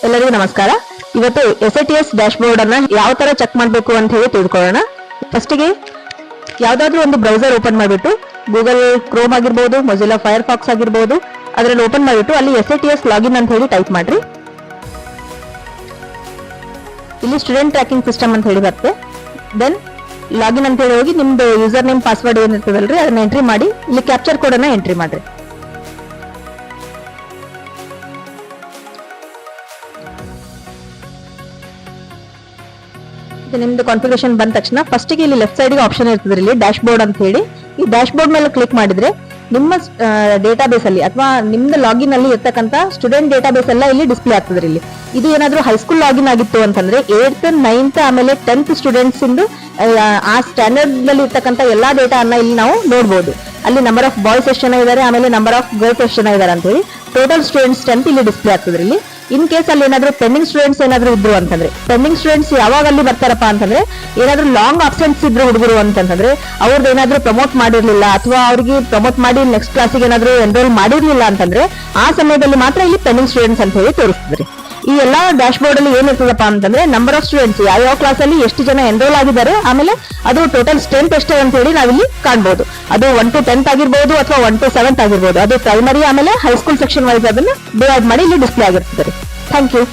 ಎಲ್ಲರಿಗೂ ನಮಸ್ಕಾರ. ಇವತ್ತು SATS ಡ್ಯಾಶ್ ಬೋರ್ಡ್ ಅನ್ನ ಯಾವ ತರ ಚೆಕ್ ಮಾಡಬೇಕು ಅಂತ ಹೇಳಿ ತಿಳ್ಕೊಳ್ಳೋಣ. ಫಸ್ಟಿಗೆ ಯಾವ್ದಾದ್ರು ಒಂದು ಬ್ರೌಸರ್ ಓಪನ್ ಮಾಡಿಬಿಟ್ಟು ಗೂಗಲ್ ಕ್ರೋಮ್ ಆಗಿರ್ಬೋದು, ಮೊಜಿಲ್ಲಾ ಫೈರ್ಫಾಕ್ಸ್ ಆಗಿರ್ಬೋದು, ಅದರಲ್ಲಿ ಓಪನ್ ಮಾಡಿಬಿಟ್ಟು ಅಲ್ಲಿ SATS ಲಾಗಿನ್ ಅಂತ ಹೇಳಿ ಟೈಪ್ ಮಾಡ್ರಿ. ಇಲ್ಲಿ ಸ್ಟೂಡೆಂಟ್ ಟ್ರ್ಯಾಕಿಂಗ್ ಸಿಸ್ಟಮ್ ಅಂತ ಹೇಳಿ ಬರುತ್ತೆ. ದೆನ್ ಲಾಗಿನ್ ಅಂತ ಹೇಳಿ ಹೋಗಿ ನಿಮ್ದು ಯೂಸರ್ ನೇಮ್ ಪಾಸ್ವರ್ಡ್ ಏನಿರ್ತದಲ್ರಿ ಅದನ್ನ ಎಂಟ್ರಿ ಮಾಡಿ ಇಲ್ಲಿ ಕ್ಯಾಪ್ಚರ್ ಕೋಡ್ ಅನ್ನ ಎಂಟ್ರಿ ಮಾಡ್ರಿ. ನಿಮ್ದು ಕಾನ್ಫಿಗರೇಷನ್ ಬಂದ ತಕ್ಷಣ ಫಸ್ಟ್ ಗೆ ಇಲ್ಲಿ ಲೆಫ್ಟ್ ಸೈಡ್ ಗೆ ಆಪ್ಷನ್ ಇರ್ತದೆ ಇಲ್ಲಿ ಡ್ಯಾಶ್ ಬೋರ್ಡ್ ಅಂತ ಹೇಳಿ. ಈ ಡ್ಯಾಶ್ ಬೋರ್ಡ್ ಮೇಲೆ ಕ್ಲಿಕ್ ಮಾಡಿದ್ರೆ ನಿಮ್ಮ ಡೇಟಾಬೇಸ್ ಅಲ್ಲಿ ಅಥವಾ ನಿಮ್ದು ಲಾಗಿನ್ ಅಲ್ಲಿ ಇರ್ತಕ್ಕಂತ ಸ್ಟೂಡೆಂಟ್ ಡೇಟಾಬೇಸ್ ಎಲ್ಲ ಇಲ್ಲಿ ಡಿಸ್ಪ್ಲೇ ಆಗ್ತದೆ. ಇಲ್ಲಿ ಇದು ಏನಾದ್ರು ಹೈಸ್ಕೂಲ್ ಲಾಗಿನ್ ಆಗಿತ್ತು ಅಂತಂದ್ರೆ 8th 9th ಆಮೇಲೆ 10th ಸ್ಟೂಡೆಂಟ್ಸ್ ಇಂದು ಆ ಸ್ಟ್ಯಾಂಡರ್ಡ್ ನಲ್ಲಿ ಇರ್ತಕ್ಕಂತ ಎಲ್ಲಾ ಡೇಟಾ ಅನ್ನ ಇಲ್ಲಿ ನಾವು ನೋಡಬಹುದು. ಅಲ್ಲಿ ನಂಬರ್ ಆಫ್ ಬಾಯ್ಸ್ ಎಷ್ಟು ಜನ ಇದ್ದಾರೆ, ಆಮೇಲೆ ನಂಬರ್ ಆಫ್ ಗರ್ಲ್ಸ್ ಎಷ್ಟು ಜನ ಇದ್ದಾರೆ ಅಂತ ಹೇಳಿ ಟೋಟಲ್ ಸ್ಟೂಡೆಂಟ್ಸ್ ಸ್ಟ್ರೆಂತ್ ಇಲ್ಲಿ ಡಿಸ್ಪ್ಲೇ ಆಗ್ತದೆ. ಇಲ್ಲಿ ಇನ್ ಕೇಸ್ ಅಲ್ಲಿ ಏನಾದ್ರು ಪೆಂಡಿಂಗ್ ಸ್ಟೂಡೆಂಟ್ಸ್ ಏನಾದ್ರು ಇದ್ರು ಅಂತಂದ್ರೆ, ಪೆಂಡಿಂಗ್ ಸ್ಟೂಡೆಂಟ್ಸ್ ಯಾವಾಗ ಅಲ್ಲಿ ಬರ್ತಾರಪ್ಪ ಅಂತಂದ್ರೆ ಏನಾದ್ರು ಲಾಂಗ್ ಅಬ್ಸೆನ್ಸ್ ಇದ್ರು ಹುಡುಗರು ಅಂತಂದ್ರೆ ಅವ್ರದ್ದು ಏನಾದ್ರು ಪ್ರಮೋಟ್ ಮಾಡಿರ್ಲಿಲ್ಲ ಅಥವಾ ಅವ್ರಿಗೆ ಪ್ರಮೋಟ್ ಮಾಡಿ ನೆಕ್ಸ್ಟ್ ಕ್ಲಾಸಿಗೆ ಏನಾದ್ರು ಎನ್ರೋಲ್ ಮಾಡಿರ್ಲಿಲ್ಲ ಅಂತಂದ್ರೆ ಆ ಸಮಯದಲ್ಲಿ ಮಾತ್ರ ಇಲ್ಲಿ ಪೆಂಡಿಂಗ್ ಸ್ಟೂಡೆಂಟ್ಸ್ ಅಂತ ಹೇಳಿ ತೋರಿಸ್ತದ್ರಿ. ಈ ಎಲ್ಲಾ ಡ್ಯಾಶ್ ಬೋರ್ಡ್ ಅಲ್ಲಿ ಏನಿರ್ತದಪ್ಪ ಅಂತಂದ್ರೆ ನಂಬರ್ ಆಫ್ ಸ್ಟೂಡೆಂಟ್ಸ್ ಯಾವ ಕ್ಲಾಸ್ ಅಲ್ಲಿ ಎಷ್ಟು ಜನ ಎನ್ರೋಲ್ ಆಗಿದ್ದಾರೆ, ಆಮೇಲೆ ಅದು ಟೋಟಲ್ ಸ್ಟ್ರೆಂತ್ ಎಷ್ಟು ಅಂತ ಹೇಳಿ ನಾವಿಲ್ಲಿ ಕಾಣಬಹುದು. ಅದು 1 to 10th ಆಗಿರ್ಬೋದು ಅಥವಾ 1 to 7th ಆಗಿರ್ಬೋದು. ಅದು ಪ್ರೈಮರಿ ಆಮೇಲೆ ಹೈಸ್ಕೂಲ್ ಸೆಕ್ಷನ್ ವೈಸ್ ಅದನ್ನ ಡಿವೈಡ್ ಮಾಡಿ ಇಲ್ಲಿ ಡಿಸ್ಪ್ಲೇ ಆಗಿರ್ತದೆ. Thank you.